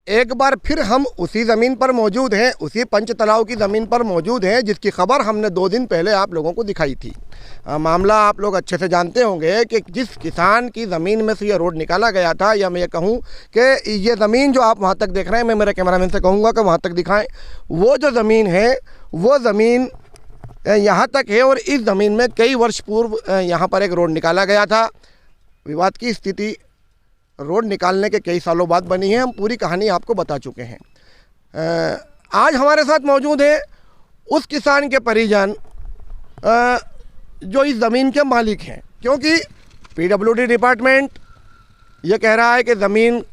एक बार फिर हम उसी ज़मीन पर मौजूद हैं, उसी पंचतलाव की ज़मीन पर मौजूद हैं जिसकी खबर हमने 2 दिन पहले आप लोगों को दिखाई थी। मामला आप लोग अच्छे से जानते होंगे कि जिस किसान की ज़मीन में से ये रोड निकाला गया था, या मैं ये कहूँ कि ये ज़मीन जो आप वहाँ तक देख रहे हैं, मैं मेरे कैमरामैन से कहूँगा कि वहाँ तक दिखाएं। वो जो ज़मीन है वो ज़मीन यहाँ तक है, और इस ज़मीन में कई वर्ष पूर्व यहाँ पर एक रोड निकाला गया था। विवाद की स्थिति रोड निकालने के कई सालों बाद बनी है। हम पूरी कहानी आपको बता चुके हैं। आज हमारे साथ मौजूद है उस किसान के परिजन जो इस ज़मीन के मालिक हैं, क्योंकि पीडब्ल्यूडी डिपार्टमेंट ये कह रहा है कि ज़मीन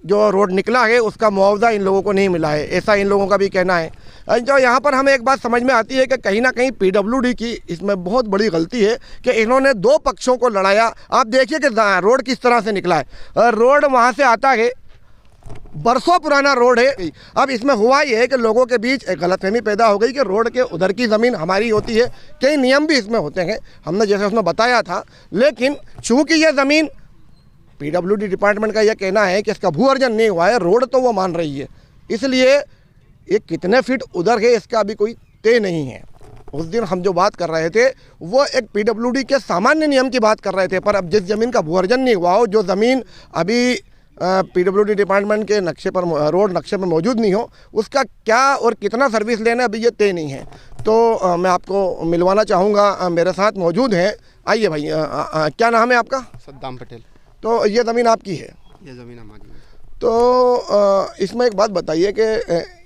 जो रोड निकला है उसका मुआवजा इन लोगों को नहीं मिला है, ऐसा इन लोगों का भी कहना है। जो यहाँ पर हमें एक बात समझ में आती है कि कहीं ना कहीं पीडब्ल्यूडी की इसमें बहुत बड़ी गलती है कि इन्होंने 2 पक्षों को लड़ाया। आप देखिए कि रोड किस तरह से निकला है। रोड वहाँ से आता है, बरसों पुराना रोड है। अब इसमें हुआ ये है कि लोगों के बीच एक गलतफहमी पैदा हो गई कि रोड के उधर की ज़मीन हमारी होती है। कई नियम भी इसमें होते हैं, हमने जैसे उसमें बताया था। लेकिन चूँकि ये ज़मीन पीडब्ल्यूडी डिपार्टमेंट का यह कहना है कि इसका भू अर्जन नहीं हुआ है, रोड तो वो मान रही है, इसलिए ये कितने फीट उधर है इसका अभी कोई तय नहीं है। उस दिन हम जो बात कर रहे थे वो एक पीडब्ल्यूडी के सामान्य नियम की बात कर रहे थे, पर अब जिस ज़मीन का भू अर्जन नहीं हुआ हो, जो ज़मीन अभी पीडब्ल्यूडी डिपार्टमेंट के नक्शे पर, रोड नक्शे पर मौजूद नहीं हो, उसका क्या और कितना सर्विस लेना अभी ये तय नहीं है। तो मैं आपको मिलवाना चाहूँगा, मेरे साथ मौजूद हैं। आइए भाई, क्या नाम है आपका? सद्दाम पटेल। तो ये ज़मीन आपकी है? ये ज़मीन हमारी है। तो इसमें एक बात बताइए कि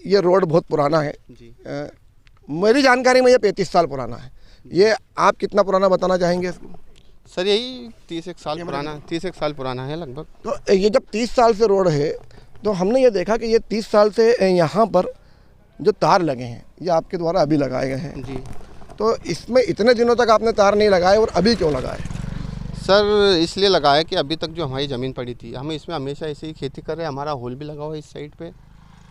ये रोड बहुत पुराना है जी। मेरी जानकारी में ये 35 साल पुराना है। ये आप कितना पुराना बताना चाहेंगे इसको? सर यही 30 साल पुराना, 30 साल पुराना है लगभग। तो ये जब 30 साल से रोड है, तो हमने ये देखा कि ये 30 साल से यहाँ पर जो तार लगे हैं ये आपके द्वारा अभी लगाए गए हैं जी। तो इसमें इतने दिनों तक आपने तार नहीं लगाए, और अभी क्यों लगाए? सर इसलिए लगाया कि अभी तक जो हमारी ज़मीन पड़ी थी, हम इसमें हमेशा ऐसे ही खेती कर रहे हैं। हमारा होल भी लगा हुआ है इस साइड पे,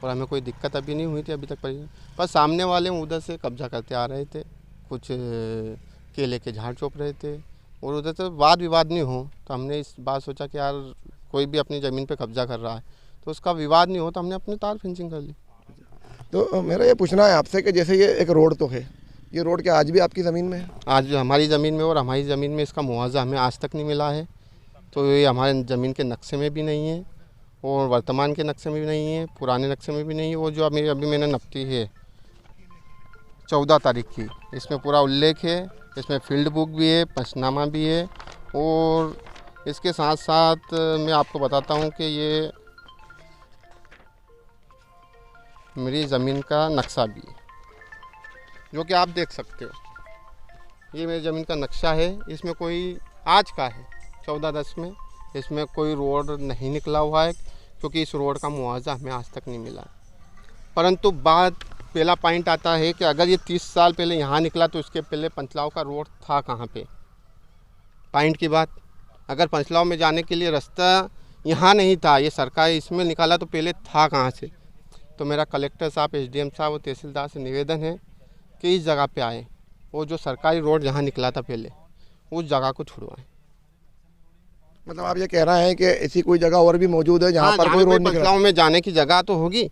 और हमें कोई दिक्कत अभी नहीं हुई थी अभी तक पड़ी। पर सामने वाले उधर से कब्जा करते आ रहे थे, कुछ केले के झाड़ चोप रहे थे, और उधर से वाद विवाद नहीं हो, तो हमने इस बात सोचा कि यार कोई भी अपनी ज़मीन पे कब्जा कर रहा है तो उसका विवाद नहीं हो, तो हमने अपनी तार फेंसिंग कर ली। तो मेरा ये पूछना है आपसे कि जैसे ये एक रोड तो है, ये रोड क्या आज भी आपकी ज़मीन में है? आज हमारी ज़मीन में, और हमारी ज़मीन में इसका मुआवजा हमें आज तक नहीं मिला है। तो ये हमारे ज़मीन के नक्शे में भी नहीं है, और वर्तमान के नक्शे में भी नहीं है, पुराने नक्शे में भी नहीं है। वो जो अभी मैंने नपती है 14 तारीख की, इसमें पूरा उल्लेख है, इसमें फील्ड बुक भी है, पंचनामा भी है, और इसके साथ साथ मैं आपको बताता हूँ कि ये मेरी ज़मीन का नक्शा भी है, जो कि आप देख सकते हो। ये मेरी ज़मीन का नक्शा है, इसमें कोई आज का है 14/10 में, इसमें कोई रोड नहीं निकला हुआ है, क्योंकि इस रोड का मुआवजा हमें आज तक नहीं मिला। परंतु पहला पॉइंट आता है कि अगर ये 30 साल पहले यहाँ निकला तो इसके पहले पंचलाव का रोड था कहाँ पे? पॉइंट की बात, अगर पंचलाव में जाने के लिए रास्ता यहाँ नहीं था, ये सरकार इसमें निकाला, तो पहले था कहाँ से? तो मेरा कलेक्टर साहब, SDM साहब और तहसीलदार से निवेदन है कि इस जगह पे आए, वो जो सरकारी रोड जहाँ निकला था पहले, उस जगह को छुड़वाएं। मतलब आप ये कह रहे हैं कि ऐसी कोई जगह और भी मौजूद है जहाँ पर कोई रोड निकला? पंचलाव में जाने की जगह तो होगी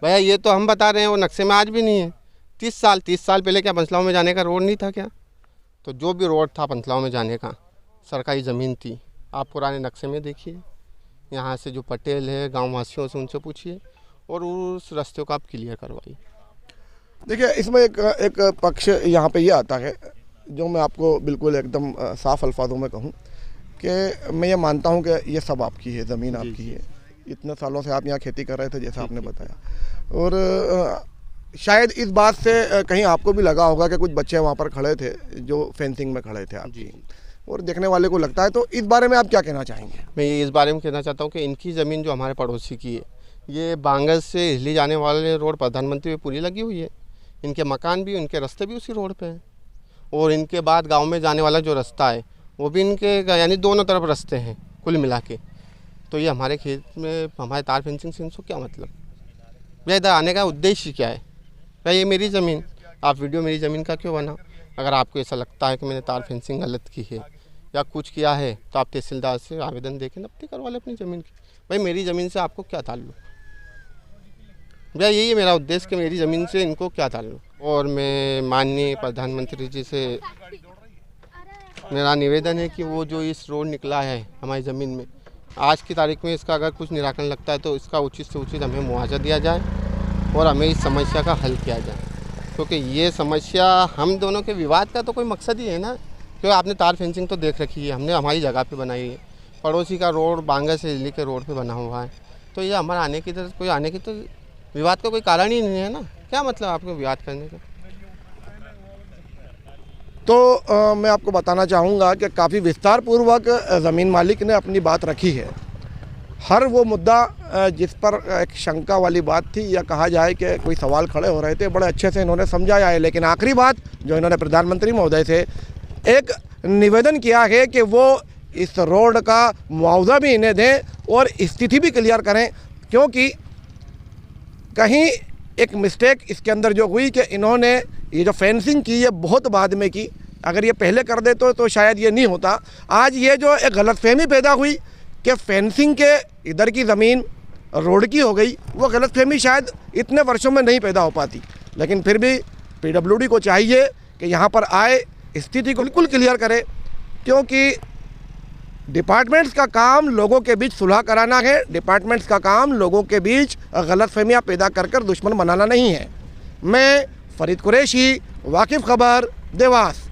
भैया, ये तो हम बता रहे हैं, वो नक्शे में आज भी नहीं है। 30 साल पहले क्या पंचलाव में जाने का रोड नहीं था क्या? तो जो भी रोड था पंचलाव में जाने का, सरकारी ज़मीन थी, आप पुराने नक्शे में देखिए, यहाँ से जो पटेल है गाँव वासियों से उनसे पूछिए, और उस रास्ते को आप क्लियर करवाइए। देखिए, इसमें एक पक्ष यहाँ पे ये आता है, जो मैं आपको बिल्कुल एकदम साफ अल्फाजों में कहूँ कि मैं ये मानता हूँ कि ये सब आपकी है, ज़मीन आपकी है। इतने सालों से आप यहाँ खेती कर रहे थे जैसा आपने बताया, और शायद इस बात से कहीं आपको भी लगा होगा कि कुछ बच्चे वहाँ पर खड़े थे जो फेंसिंग में खड़े थे आपकी, और देखने वाले को लगता है। तो इस बारे में आप क्या कहना चाहेंगे? मैं इस बारे में कहना चाहता हूँ कि इनकी ज़मीन जो हमारे पड़ोसी की है, ये बांगस से हिली जाने वाले रोड प्रधानमंत्री में पूरी लगी हुई है। इनके मकान भी, उनके रास्ते भी उसी रोड पे हैं, और इनके बाद गांव में जाने वाला जो रास्ता है वो भी इनके, यानी दोनों तरफ रास्ते हैं कुल मिला के। तो ये हमारे खेत में हमारे तार फेंसिंग से इनको क्या मतलब? भैया इधर आने का उद्देश्य क्या है? भैया ये मेरी ज़मीन, आप वीडियो मेरी ज़मीन का क्यों बना? अगर आपको ऐसा लगता है कि मैंने तार फेंसिंग गलत की है या कुछ किया है, तो आप तहसीलदार से आवेदन देके नपती करवा लें अपनी ज़मीन की। भाई मेरी ज़मीन से आपको क्या ताल्लुक? भैया यही है मेरा उद्देश्य कि मेरी ज़मीन से इनको क्या ताल्लुक। और मैं माननीय प्रधानमंत्री जी से मेरा निवेदन है कि वो जो इस रोड निकला है हमारी ज़मीन में, आज की तारीख में इसका अगर कुछ निराकरण लगता है तो इसका उचित से उचित हमें मुआवजा दिया जाए और हमें इस समस्या का हल किया जाए, क्योंकि ये समस्या हम दोनों के विवाद का तो कोई मकसद ही है ना। क्योंकि आपने तार फेंसिंग तो देख रखी है, हमने हमारी जगह पे बनाई है, पड़ोसी का रोड बांगा से दिल्ली के रोड पे बना हुआ है, तो ये हमारा आने की तो विवाद का कोई कारण ही नहीं है ना। क्या मतलब आपको विवाद करने का। तो मैं आपको बताना चाहूँगा कि काफ़ी विस्तार पूर्वक ज़मीन मालिक ने अपनी बात रखी है। हर वो मुद्दा जिस पर एक शंका वाली बात थी या कहा जाए कि कोई सवाल खड़े हो रहे थे, बड़े अच्छे से इन्होंने समझाया है। लेकिन आखिरी बात जो इन्होंने प्रधानमंत्री महोदय से एक निवेदन किया है कि वो इस रोड का मुआवजा भी इन्हें दें और स्थिति भी क्लियर करें, क्योंकि कहीं एक मिस्टेक इसके अंदर जो हुई कि इन्होंने ये जो फेंसिंग की है बहुत बाद में की। अगर ये पहले कर दे तो शायद ये नहीं होता। आज ये जो एक गलतफहमी पैदा हुई कि फेंसिंग के इधर की ज़मीन रोड की हो गई, वो गलतफहमी शायद इतने वर्षों में नहीं पैदा हो पाती। लेकिन फिर भी पीडब्ल्यूडी को चाहिए कि यहाँ पर आए, स्थिति को बिल्कुल क्लियर करे, क्योंकि डिपार्टमेंट्स का काम लोगों के बीच सुलह कराना है। डिपार्टमेंट्स का काम लोगों के बीच गलतफहमियाँ पैदा कर दुश्मन बनाना नहीं है। मैं फरीद कुरैशी, वाकिफ़ खबर, देवास।